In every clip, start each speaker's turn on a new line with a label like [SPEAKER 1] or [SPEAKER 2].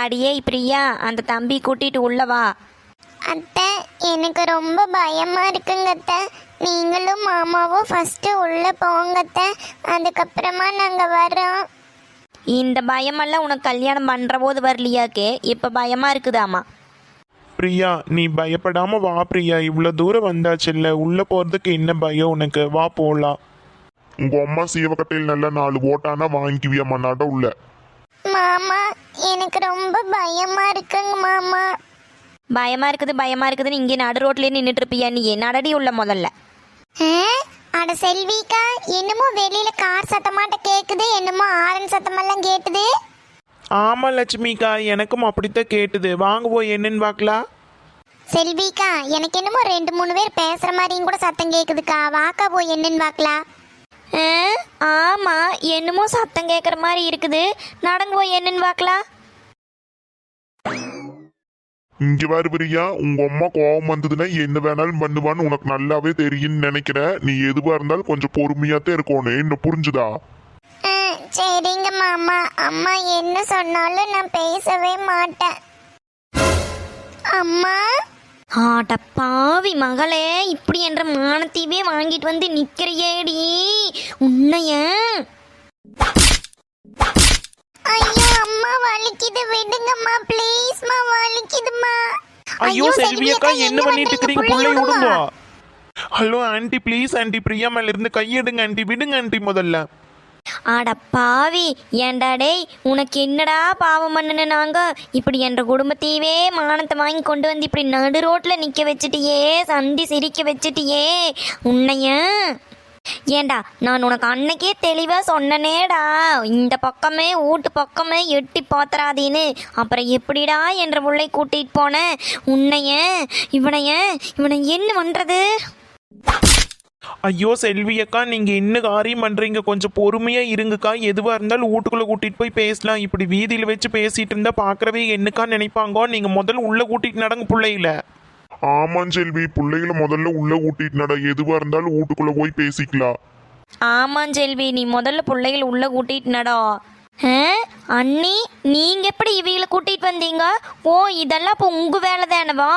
[SPEAKER 1] அடியே பிரியா, அந்த தம்பி கூட்டிட்டு உள்ள வா.
[SPEAKER 2] அத்தை, எனக்கு ரொம்ப பயமா இருக்குங்க அத்தை. நீங்களும் மாமாவும் ஃபர்ஸ்ட் உள்ள போங்க அத்தை, அதுக்கப்புறமா நாங்க வரோம்.
[SPEAKER 1] இந்த பயமெல்லாம் உனக்கு கல்யாணம் பண்ற போது வரலையாக்கே, இப்ப பயமா இருக்குதாமா?
[SPEAKER 3] பிரியா, நீ பயப்படாம வா பிரியா. இவ்வளோ தூரம் வந்தாச்சுல்ல, உள்ள போறதுக்கு என்ன பயம் உனக்கு? வா போலாம்.
[SPEAKER 4] உங்க அம்மா சீவக்கட்டையில் நல்லா 4 ஓட்டானா வாங்கிக்குவியாம்மா நட உள்ள.
[SPEAKER 2] மாமா, எனக்கு ரொம்ப பயமா இருக்குங்க மாமா.
[SPEAKER 1] பயமா இருக்குதுன்னு இங்கே நடு ரோட்லயே நின்றுட்டு இருப்பியா நீ? நடடி உள்ள முதல்ல.
[SPEAKER 2] அட செல்விக்கா, என்னமோ வெளியில கார் சத்தமாட்ட கேக்குது, என்னமோ ஆரன் சத்தமெல்லாம் கேட்டுது.
[SPEAKER 3] ஆமா லட்சுமிக்கா, எனக்கும் அப்படித்தான் கேட்டுது. வாங்க போய் என்னன்னு பார்க்கலாம்.
[SPEAKER 2] செல்விக்கா, எனக்கு என்னமோ 2-3 பேர் பேசுற மாதிரியும் கூட சத்தம் கேக்குதுக்கா. வாக்கா போய் என்னன்னு பார்க்கலாம்.
[SPEAKER 1] ஆமா, என்னமோ சத்தம் கேட்குற மாதிரி இருக்குது. நடந்து போய் என்னன்னு பார்க்கலாம்.
[SPEAKER 4] இங்க பாரு பிரியா, உங்க அம்மா கோபம் வந்ததுன்னா என்ன வேணாலும் பண்ணுவான்னு உனக்கு நல்லாவே தெரியும்னு நினைக்கிறேன். நீ எதுவா இருந்தாலும் கொஞ்சம் பொறுமையாத்தான் இருக்கணும். என்ன புரிஞ்சுதா?
[SPEAKER 2] சரிங்க மாமா. அம்மா என்ன சொன்னாலும் நான் பேசவே மாட்டேன். அம்மா.
[SPEAKER 1] ஆட்ட பாவி மகளே, இப்படி என்ற மானத்தீவே வாங்கிட்டு வந்து நிக்கிறியேடி உன்னைய.
[SPEAKER 2] ஐயோ அம்மா, வலிக்குது, விடுங்கம்மா ப்ளீஸ்மா, வலிக்குதுமா.
[SPEAKER 3] ஐயோ செல்வியக்கா, என்ன பண்ணிட்டு இருக்கீங்க? புள்ளை விடுங்க. Hello aunty, please aunty, Priya மேல இருந்து கையெடுங்க ஆண்டி, விடுங்க ஆண்டி முதல்ல.
[SPEAKER 1] ஆட பாவி, ஏண்டா டேய், உனக்கு என்னடா பாவம் பண்ணுன நாங்க? இப்படி என்ற குடும்பத்தையவே மானத்தை வாங்கி கொண்டு வந்து இப்படி நடு ரோட்ல நிக்க வச்சுட்டியே, சந்தி சிரிக்க வச்சுட்டியே உன்னைய. ஏண்டா, நான் உனக்கு அன்னைக்கே தெளிவா சொன்னனேடா, இந்த பக்கமே வீட்டு பக்கமே எட்டி பாத்திராதீன்னு. அப்புறம் எப்படிடா என்ற புள்ளை கூட்டிட்டு போன உன்னைய? இவனை என்ன பண்றது?
[SPEAKER 3] ஐயோ செல்வியக்கா, நீங்க என்ன காரியம் பண்றீங்க? கொஞ்சம் பொறுமையா இருங்கக்கா. எதுவா இருந்தாலும் வீட்டுக்குள்ள கூட்டிட்டு போய் பேசலாம். இப்படி வீதியில வச்சு பேசிட்டு இருந்தா பாக்குறவே என்னக்கா நினைப்பாங்க? நீங்க முதல்ல உள்ள கூட்டிட்டு நடங்க பிள்ளைகள.
[SPEAKER 4] ஆமாம் செல்வி, பிள்ளைகளை முதல்ல உள்ள கூட்டிட்டு நட. எதுவா இருந்தாலும் வீட்டுக்குள்ள போய் பேசிக்கலாம்.
[SPEAKER 1] ஆமாம் செல்வி, நீ முதல்ல பிள்ளைகள் உள்ள கூட்டிட்டு நடோ. அண்ணி, நீங்க எப்படி இவைகளை கூட்டிட்டு வந்தீங்க? ஓ, இதெல்லாம் இப்போ உங்க வேலை தானவா?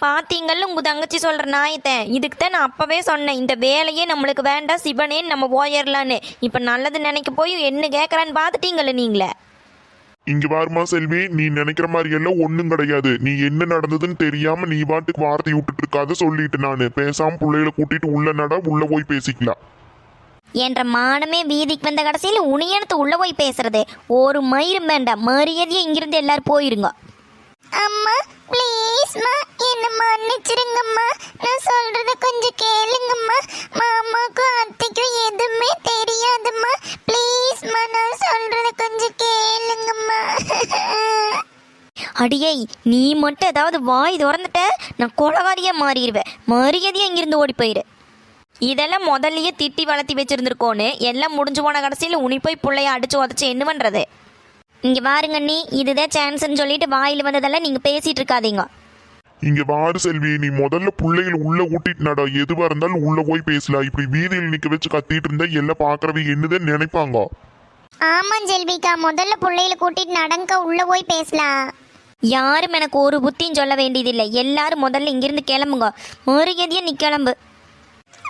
[SPEAKER 1] பாத்தீங்கல்ல உங்க தங்கச்சி சொல்ற நாயத்தை. இதுக்கு தான் நான் அப்பவே சொன்னேன், இந்த வேலையே நம்மளுக்கு வேண்டாம், சிவனேன்னு நம்ம போயிடலான்னு. இப்ப நல்லது நினைக்க போய் என்ன கேட்கறான்னு பாத்துட்டீங்கல்ல நீங்களே.
[SPEAKER 4] இங்க பாருமா செல்வி, நீ நினைக்கிற மாதிரி எல்லாம் ஒண்ணும் கிடையாது. நீ என்ன நடந்ததுன்னு தெரியாம நீ பாட்டுக்கு வார்த்தை விட்டுட்டு இருக்காத சொல்லிட்டு நானு. பேசாம பிள்ளைகளை கூட்டிட்டு உள்ள நட, உள்ள போய் பேசிக்கலாம்.
[SPEAKER 1] என்ற மானமே வீதிக்கு வந்த கடைசியில் உனியனத்து உள்ள போய் பேசுறது ஒரு மயிரும் வேண்டாம். மரியாதையா இங்கிருந்து எல்லாரும் போயிருங்க.
[SPEAKER 2] அம்மா ப்ளீஸ்மா, என்ன மன்னிச்சிருங்கம்மா. நான் சொல்றத கொஞ்சம் கேளுங்கம்மா. மாமாக்கும் அத்தைக்கும் எதுவுமே தெரியாதும்மா. ப்ளீஸ்மா, நான் சொல்றத கொஞ்சம் கேளுங்கம்மா.
[SPEAKER 1] அடியை, நீ மட்டும் ஏதாவது வாய் திறந்துட்ட நான் கொலகாரியா மாறிடுவேன். மரியாதையா இங்கிருந்து ஓடி போயிரு. இதெல்லாம் முதல்லயே திட்டி வளர்த்தி வச்சிருந்துருக்கோன்னு எல்லாம் முடிஞ்சு போன கடைசியில் உனி போய் பிள்ளைய அடிச்சு உதச்சு என்ன பண்றது? இங்க பாருங்க நீ, இதுதான் சான்ஸ்ன்னு சொல்லிட்டு வாயில வந்ததெல்லாம் நீங்க பேசிட்டு இருக்காதீங்க.
[SPEAKER 4] இங்க வாரு செல்வி, நீ முதல்ல பிள்ளைகள் உள்ள கூட்டிட்டு நட. எதுவா இருந்தாலும் உள்ள போய் பேசலாம். இப்படி வீதியில் நிக்க வச்சு கத்திட்டு இருந்தா எல்லாம் பாக்குறவங்க என்னதான் நினைப்பாங்க.
[SPEAKER 2] ஆமா செல்விக்கா, முதல்ல பிள்ளைகளை கூட்டிட்டு நடங்க, உள்ள போய் பேசலாம்.
[SPEAKER 1] யாரும் எனக்கு ஒரு புத்தியும் சொல்ல வேண்டியதில்லை. எல்லாரும் முதல்ல இங்கிருந்து கிளம்புங்க. மரியாதையா நீ கிளம்பு.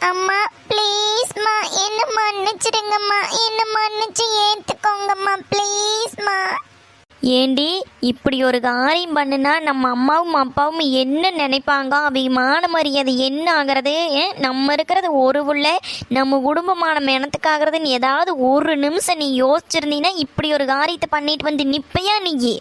[SPEAKER 2] அம்மா ப்ளீஸ்மா, என்ன மன்னிச்சிடுங்கம்மா. என்ன மன்னிச்சு ஏத்துக்கோங்கம்மா ப்ளீஸ்மா.
[SPEAKER 1] ஏண்டி, இப்படி ஒரு காரியம் பண்ணுனா நம்ம அம்மாவும் அப்பாவும் என்ன நினைப்பாங்க? அவங்க மான மரியாதை என்ன ஆகிறது? நம்ம இருக்கிறது ஒரு உள்ள நம்ம குடும்பமான மெனத்துக்காகிறதுன்னு ஏதாவது ஒரு நிமிஷம் நீ யோசிச்சிருந்தீங்கன்னா இப்படி ஒரு காரியத்தை பண்ணிட்டு வந்து நிப்பையா நீ?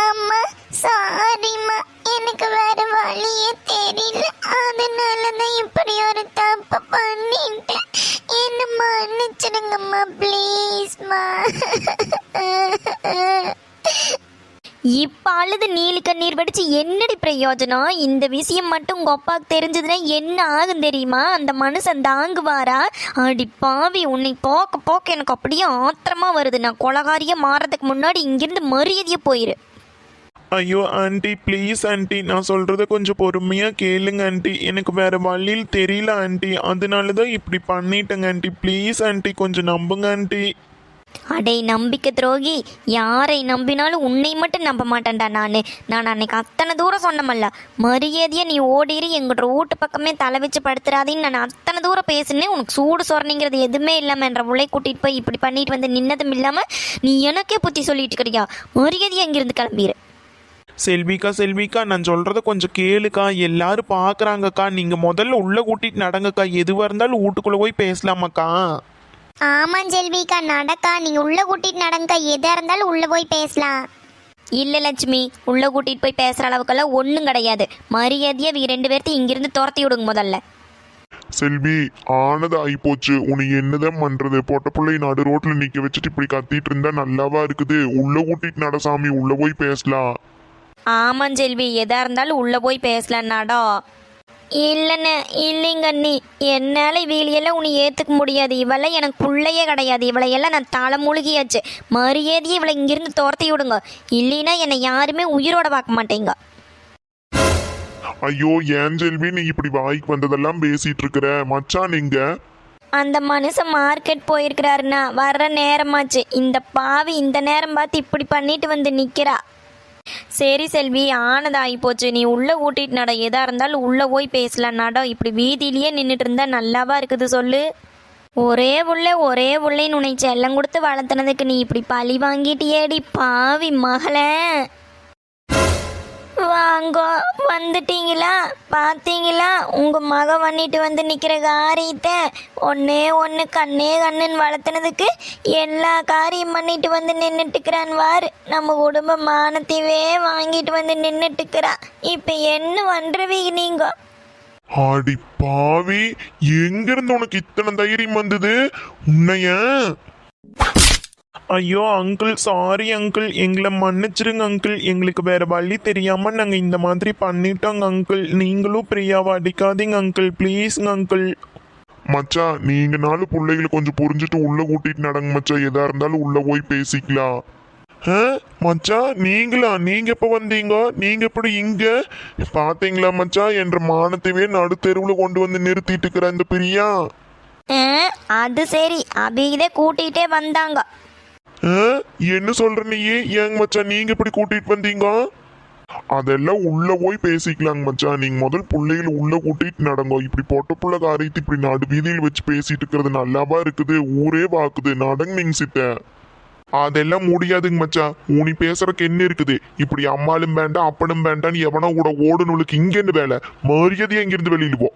[SPEAKER 2] அம்மா சாரிம்மா, எனக்கு வேற வழியே தெரியல, அதனாலதான் இப்படி ஒரு தப்பு பண்ணிட்டேன். என்ன மன்னிச்சிடுங்கம்மா ப்ளீஸ்மா.
[SPEAKER 1] இப்ப அழுது நீலி கண்ணீர் வடிச்சு என்னடி பிரயோஜனம்? இந்த விஷயம் மட்டும் உங்க அப்பாவுக்கு தெரிஞ்சதுன்னா என்ன ஆகும் தெரியுமா? அந்த மனுஷன் தாங்குவாரா? அடி பாவி, உன்னை போக்க போக்க எனக்கு அப்படியே ஆத்திரமா வருது. நான் கொலகாரியா மாறதுக்கு முன்னாடி இங்கிருந்து மரியாதையா போயிரு.
[SPEAKER 3] ஐயோ ஆண்டி, ப்ளீஸ் ஆண்டி, நான் சொல்றத கொஞ்சம் பொறுமையா கேளுங்க ஆண்டி. எனக்கு வேற வழியில் தெரியல ஆண்டி, அதனாலதான் இப்படி பண்ணிட்டேங்க ஆண்டி. ப்ளீஸ் ஆண்டி, கொஞ்சம் நம்புங்க ஆண்டி.
[SPEAKER 1] அடே நம்பிக்கை துரோகி, யாரை நம்பினாலும் உன்னை மட்டும் நம்ப மாட்டேன்டா நான் அன்னைக்கு அத்தனை தூரம் சொன்னமல்ல, மரியாதையை நீ ஓடிரி எங்கிட்ட வீட்டு பக்கமே தலை வச்சு படுத்துறாதேன்னு நான் அத்தனை தூரம் பேசினேன். உனக்கு சூடு சொரணிங்கிறது எதுவுமே இல்லாமல் என்ற உலை கூட்டிகிட்டு போய் இப்படி பண்ணிட்டு வந்து நின்னதும் இல்லாமல் நீ எனக்கே புத்தி சொல்லிட்டு இருக்கிறியா? மரியாதையை அங்கிருந்து கிளம்பிடு.
[SPEAKER 3] செல்விக்கா நான் சொல்கிறத கொஞ்சம் கேளுக்கா, எல்லாரும் பார்க்குறாங்கக்கா. நீங்கள் முதல்ல உள்ளே கூட்டிகிட்டு நடங்கக்கா, எதுவாக இருந்தாலும் வீட்டுக்குள்ளே போய் பேசலாமாக்கா.
[SPEAKER 2] ஆமாம் செல்விக்கா, நடக்கா, நீங்க உள்ள கூட்டிட்டு நடங்க, எதா இருந்தாலும் உள்ள போய் பேசலாம்.
[SPEAKER 1] இல்லை லட்சுமி, உள்ளே கூட்டிகிட்டு போய் பேசுகிற அளவுக்கெல்லாம் ஒன்றும் கிடையாது. மரியாதையை வீ 2 பேர்த்தையும் இங்கிருந்து துரத்தி விடுங்க முதல்ல.
[SPEAKER 4] செல்வி, ஆனது ஆயிப்போச்சு. உனக்கு என்னதான் பண்றது? பொட்ட பிள்ளை நடு ரோட்ல நிக்க வச்சுட்டு இப்படி கத்திட்டு இருந்தா நல்லாவா இருக்குது? உள்ள கூட்டிட்டு நட சாமி, உள்ள போய் பேசலாம்.
[SPEAKER 1] ஆமாம் செல்வி, எதா இருந்தாலும் உள்ளே போய் பேசலான்னாடா. இல்லைண்ணே, இல்லைங்க அண்ணி, என்னால் இவளையெல்லாம் உன்னை ஏற்றுக்க முடியாது. இவளை எனக்கு பிள்ளையே கிடையாது. இவளையெல்லாம் நான் தலை மூழ்கியாச்சு. மரியாதையை இவளை இங்கிருந்து துரத்தி விடுங்க, இல்லைன்னா என்னை யாருமே உயிரோட பார்க்க மாட்டேங்க.
[SPEAKER 4] ஐயோ, ஏன் செல்வி நீ இப்படி வாய்க்கு வந்ததெல்லாம் பேசிட்டு இருக்கிற? மச்சான் நீங்க
[SPEAKER 1] அந்த மனுஷன் மார்க்கெட் போயிருக்கிறாருண்ணா, வர்ற நேரமாச்சு. இந்த பாவி இந்த நேரம் பார்த்து இப்படி பண்ணிட்டு வந்து நிற்கிறா. சரி செல்வி, ஆனதாகி போச்சு, நீ உள்ளே ஊட்டிட்டு நட. எதாக இருந்தாலும் உள்ளே போய் பேசலாம் நட. இப்படி வீதியிலேயே நின்றுட்டு இருந்தா நல்லாவா இருக்குது சொல்லு? ஒரே உள்ளேன்னு உன்னை செல்லம் கொடுத்து வளர்த்துனதுக்கு நீ இப்படி பழி வாங்கிட்டியேடி பாவி மகளே. வாங்கோ, வந்துட்டீங்களா? பார்த்தீங்களா உங்கள் மக பண்ணிட்டு வந்து நிற்கிற காரியத்தை? ஒன்று கண்ணுன்னு வளர்த்துனதுக்கு எல்லா காரியம் பண்ணிட்டு வந்து நின்றுட்டுக்கிறான் வாரு. நம்ம குடும்ப மானத்தையே வாங்கிட்டு வந்து நின்றுட்டுக்கிறான். இப்போ என்ன பண்ணுறவீங்க நீங்க?
[SPEAKER 4] ஆடி பாவி, எங்க இருந்து உனக்கு இத்தனை தைரியம் வந்தது? உன்னைய
[SPEAKER 3] ஐயோ அங்கிள், சாரி அங்கிள், எங்களை மன்னிச்சிருங்க அங்கிள். எங்களுக்கு வேற வழி தெரியாமல் நாங்கள் இந்த மாதிரி பண்ணிட்டோங்க அங்கிள். நீங்களும் பிரியாவை அடிக்காதீங்க அங்கிள், ப்ளீஸுங்க அங்கிள்.
[SPEAKER 4] மச்சான், நீங்க 4 பிள்ளைகளை கொஞ்சம் புரிஞ்சுட்டு உள்ள கூட்டிட்டு நடங்க மச்சான். எதா இருந்தாலும் உள்ள போய் பேசிக்கலாம். மச்சான் நீங்களா? நீங்க எப்ப வந்தீங்க? நீங்க எப்படி இங்க? பாத்தீங்களா மச்சான், என்ற மானத்தையே நடு தெருவுல கொண்டு வந்து நிறுத்திட்டு இருக்கிற இந்த பிரியா.
[SPEAKER 1] அது சரி, அபிகிதே கூட்டிகிட்டே வந்தாங்க.
[SPEAKER 4] என்ன சொல்ற நீ? ஏங்க மச்சான் நீங்க எப்படி கூட்டிட்டு வந்தீங்க? அதெல்லாம் உள்ள போய் பேசிக்கலாங்க மச்சான். நீங்க முதல் பிள்ளைகளை உள்ள கூட்டிட்டு நடங்க. இப்படி பொட்ட புள்ள காரியத்தை இப்படி நடு வீதியில் வச்சு பேசிட்டு இருக்கிறது நல்லாவா இருக்குது? ஊரே பாக்குது. நடங்க நீங்க சிட்ட. அதெல்லாம் முடியாதுங்க மச்சான். உனி பேசுறதுக்கு என்ன இருக்குது? இப்படி அம்மாலும் வேண்டாம் அப்பனும் வேண்டான்னு எவனோ கூட ஓடுனுக்கு இங்க இருந்து வேலை. மரியாதையா இங்கிருந்து வெளியில போ.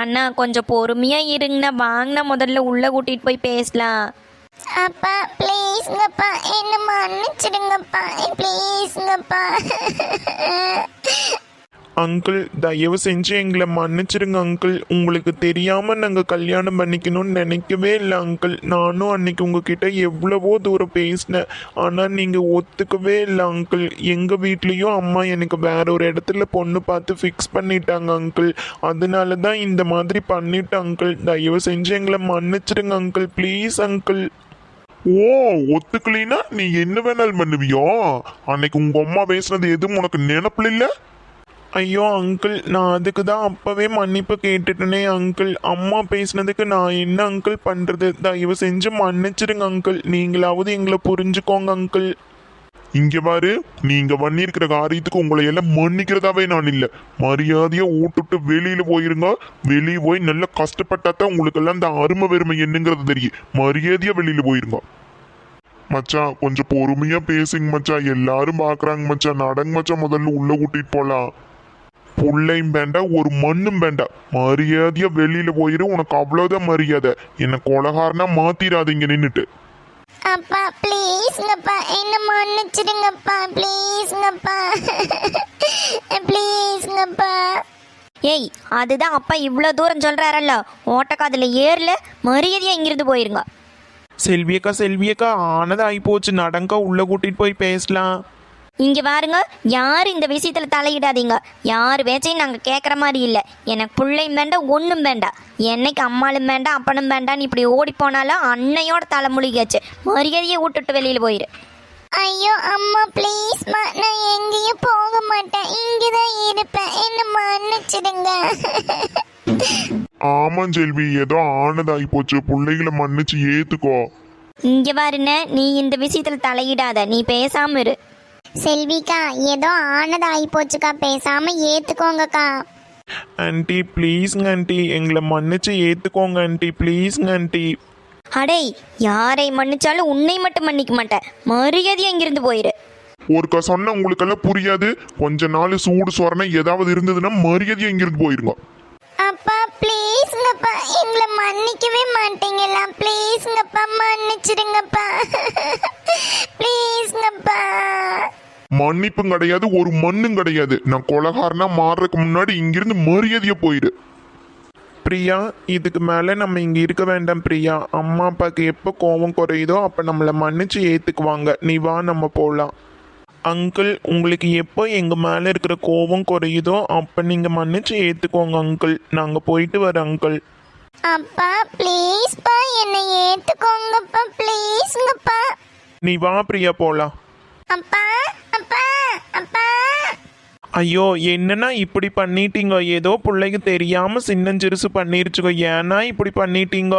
[SPEAKER 1] அண்ணா கொஞ்சம் பொறுமையா இருங்கண்ணா, வாங்கினா முதல்ல உள்ள கூட்டிட்டு போய் பேசலாம்.
[SPEAKER 2] அப்பா ப்ளீஸ்ங்கப்பா, என்ன மன்னிச்சிடுங்கப்பா, ப்ளீஸ்ங்கப்பா.
[SPEAKER 3] அங்கிள், தயவு செஞ்சு எங்களை மன்னிச்சிடுங்க அங்கிள். உங்களுக்கு தெரியாம நாங்கள் கல்யாணம் பண்ணிக்கணும்னு நினைக்கவே இல்லை அங்கிள். நானும் அன்னைக்கு உங்ககிட்ட எவ்வளவோ தூரம் பேசினேன், ஆனால் நீங்கள் ஒத்துக்கவே இல்லை அங்கிள். எங்கள் வீட்லேயும் அம்மா எனக்கு வேற ஒரு இடத்துல பொண்ணு பார்த்து ஃபிக்ஸ் பண்ணிட்டாங்க அங்கிள். அதனால தான் இந்த மாதிரி பண்ணிட்டேன் அங்கிள். தயவு செஞ்சு எங்களை மன்னிச்சிடுங்க அங்கிள், ப்ளீஸ் அங்கிள்.
[SPEAKER 4] ஓ, ஒத்துக்கலினா நீ என்ன வேணாலும் பண்ணுவியோ? அன்னைக்கு உங்க அம்மா பேசுனது எதுவும் உனக்கு நினைப்புல இல்ல?
[SPEAKER 3] ஐயோ அங்கிள், நான் அதுக்கு தான் அப்பவே மன்னிப்பு கேட்டுட்டேனே அங்கிள். அம்மா பேசினதுக்கு நான் என்ன அங்கிள் பண்றது? தயவு செஞ்சு மன்னிச்சிடுங்க அங்கிள். நீங்களாவது எங்களை புரிஞ்சுக்கோங்க அங்கிள்.
[SPEAKER 4] இங்க பாரு, நீங்க பண்ணிருக்கிற காரியத்துக்கு உங்களை எல்லாம் மன்னிக்கிறதாவே நான் இல்ல. மரியாதையா ஊட்டுட்டு வெளியில போயிருங்க. வெளியே போய் நல்லா கஷ்டப்பட்டாதான் உங்களுக்கு எல்லாம் இந்த அருமை வெறுமை என்னங்கிறது தெரியும். மரியாதையா வெளியில போயிருங்க. மச்சான் கொஞ்சம் பொறுமையா பேசுங்க மச்சான். எல்லாரும் பாக்குறாங்க மச்சான். நடங்க மச்சான், முதல்ல உள்ள கூட்டிட்டு போலாம். புள்ளையும் வேண்டாம், ஒரு மண்ணும் வேண்டாம். மரியாதையா வெளியில போயிரு. உனக்கு அவ்வளவுதான் மரியாதை. என்ன கொலகாரனா மாத்திராதீங்க நின்னுட்டு.
[SPEAKER 2] அப்பா ப்ளீஸ்ங்கப்பா, என்ன மன்னிச்சிடுங்கப்பா, ப்ளீஸ்ங்கப்பா, ப்ளீஸ்ங்கப்பா.
[SPEAKER 1] ஏய், அதுதான் அப்பா இவ்வளோ தூரம் சொல்கிறாரல்ல, ஓட்டக்காதில் ஏறல. மரியாதையாக இங்கிருந்து போயிருங்க.
[SPEAKER 3] செல்வியக்கா ஆனது ஆயிப்போச்சு. நடங்க, உள்ள கூட்டிட்டு போய் பேசலாம்.
[SPEAKER 1] இங்கே பாருங்க, யாரும் இந்த விஷயத்தில் தலையிடாதீங்க. யார் பேச்சையும் நாங்கள் கேட்குற மாதிரி இல்லை. எனக்கு பிள்ளையும் வேண்டாம், ஒன்றும் வேண்டாம். என்னைக்கு அம்மாளும் வேண்டாம் அப்பனும் வேண்டான்னு இப்படி ஓடி போனாலும் அன்னையோட தலைமொழிகாச்சு. மரியாதையை விட்டுட்டு வெளியில் போயிரு.
[SPEAKER 2] ஐயோ அம்மா ப்ளீஸ்மா, நான் எங்கேயும் போக மாட்டேன், இங்கதான் இருப்பேன், என்ன மன்னிச்சிடுங்க.
[SPEAKER 4] ஆமா செல்வி, ஏதோ ஆனதாகி போச்சு. பிள்ளைகளை மன்னிச்சு ஏத்துக்கோ.
[SPEAKER 1] இங்க பாருண்ண, நீ இந்த விஷயத்துல தலையிடாத, நீ பேசாம இரு.
[SPEAKER 2] செல்விக்கா ஏதோ ஆனது ஆகி போச்சுக்கா, பேசாம ஏத்துக்கோங்கக்கா.
[SPEAKER 3] ஆன்ட்டி ப்ளீஸ்ங்க ஆன்ட்டி, எங்களை மன்னிச்சு ஏற்றுக்கோங்க ஆன்ட்டி, ப்ளீஸ்ங்க ஆன்ட்டி.
[SPEAKER 1] அடே, யாரை மன்னிச்சாலும் உன்னை மட்டும் மன்னிக்க மாட்டேன். மரியாதையா இங்கிருந்து போயிரு.
[SPEAKER 4] ஒருக்கா சொன்ன உங்களுக்கெல்லாம் புரியாது. கொஞ்ச நாள் சூடு சொரணை ஏதாவது இருந்ததுன்னா மரியாதையா இங்கிருந்து போயிருங்க.
[SPEAKER 2] அப்பா ப்ளீஸ்ங்கப்பா, எங்களை மன்னிக்கவே மாட்டீங்களா? ப்ளீஸ்ங்கப்பா, மன்னிச்சிடுங்கப்பா. ப்ளீஸ்ங்கப்பா.
[SPEAKER 4] மன்னிப்பும் கிடையாது, ஒரு மண்ணும் கிடையாது. நான் கொலகாரனா மாறுறதுக்கு முன்னாடி இங்கிருந்து மரியாதையா போயிடு.
[SPEAKER 3] பிரியா, இதுக்கு மேலே நம்ம இங்கே இருக்க வேண்டாம் பிரியா. அம்மா அப்பாவுக்கு எப்போ கோபம் குறையுதோ அப்போ நம்மளை மன்னிச்சு ஏற்றுக்குவாங்க. நீ வா, நம்ம போகலாம். அங்கிள், உங்களுக்கு எப்போ எங்கள் மேலே இருக்கிற கோபம் குறையுதோ அப்போ நீங்கள் மன்னிச்சு ஏற்றுக்கோங்க அங்கிள். நாங்கள் போயிட்டு வரோம் அங்கிள்.
[SPEAKER 2] அப்பா ப்ளீஸ்ப்பா, என்னை ஏத்துக்கோங்கப்பா, ப்ளீஸ்ங்கப்பா.
[SPEAKER 3] நீ வா பிரியா, போகலாம்.
[SPEAKER 2] அப்பா அப்பா அப்பா.
[SPEAKER 3] ஐயோ, என்னன்னா இப்படி பண்ணிட்டீங்க? ஏதோ பிள்ளைக்கு தெரியாமல் சின்னஞ்சிறுசு பண்ணிருச்சுங்க. ஏன்னா இப்படி பண்ணிட்டீங்க?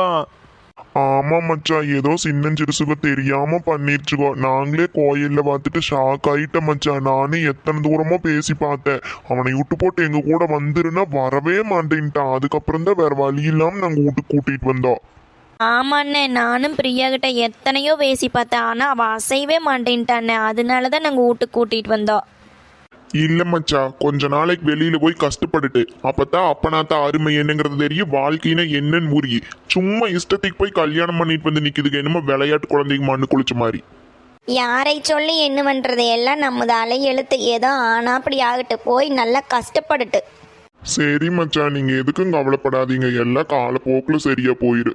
[SPEAKER 4] ஆமா மச்சான், ஏதோ சின்னஞ்சிறுசுக தெரியாம பண்ணிருச்சுக்கோ. நாங்களே கோயில்ல பார்த்துட்டு ஷாக் ஆயிட்ட மச்சான். நானும் எத்தனை தூரமா பேசி பார்த்தேன். அவனை விட்டு போட்டு எங்க கூட வந்துருன்னா வரவே மாட்டேன்ட்டான். அதுக்கப்புறம் தான் வேற வழி இல்லாம நாங்க வீட்டுக்கு கூட்டிட்டு வந்தோம்.
[SPEAKER 1] ஆமாண்ணே, நானும் பிரியா கிட்ட எத்தனையோ பேசி பார்த்தேன், ஆனா அவ அசையவே மாட்டேன்ட்டானே. அதனாலதான் நாங்க வீட்டுக்கு கூட்டிட்டு வந்தோம்.
[SPEAKER 4] இல்ல மச்சான், கொஞ்ச நாளைக்கு வெளியில போய் கஷ்டப்பட்டுட்டு அப்பதான் அப்பனாத்த அருமை என்னங்கிறது தெரியும். வாழ்க்கையினா என்னன்னு புரியுது. சும்மா இஷ்டத்துக்கு போய் கல்யாணம் பண்ணிட்டு வந்து நிக்குதுக்கு என்னமோ விளையாட்டு குழந்தைக்கு மண்ணு குளிச்ச மாதிரி.
[SPEAKER 1] யாரை சொல்லி என்ன பண்றது? எல்லாம் நமது அலை எழுத்து. ஏதோ ஆனா அப்படி ஆகட்டு, போய் நல்லா கஷ்டப்பட்டுட்டு.
[SPEAKER 4] சரி மச்சான், நீங்க எதுக்கும் கவலைப்படாதீங்க. எல்லாம் காலப்போக்குல சரியா போயிரு.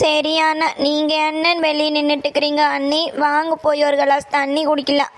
[SPEAKER 1] சரியான, நீங்க என்ன வெளியே நின்றுட்டுக்கிறீங்க? அண்ணி வாங்க, போய் ஒரு கிளாஸ் தண்ணி குடிக்கலாம்.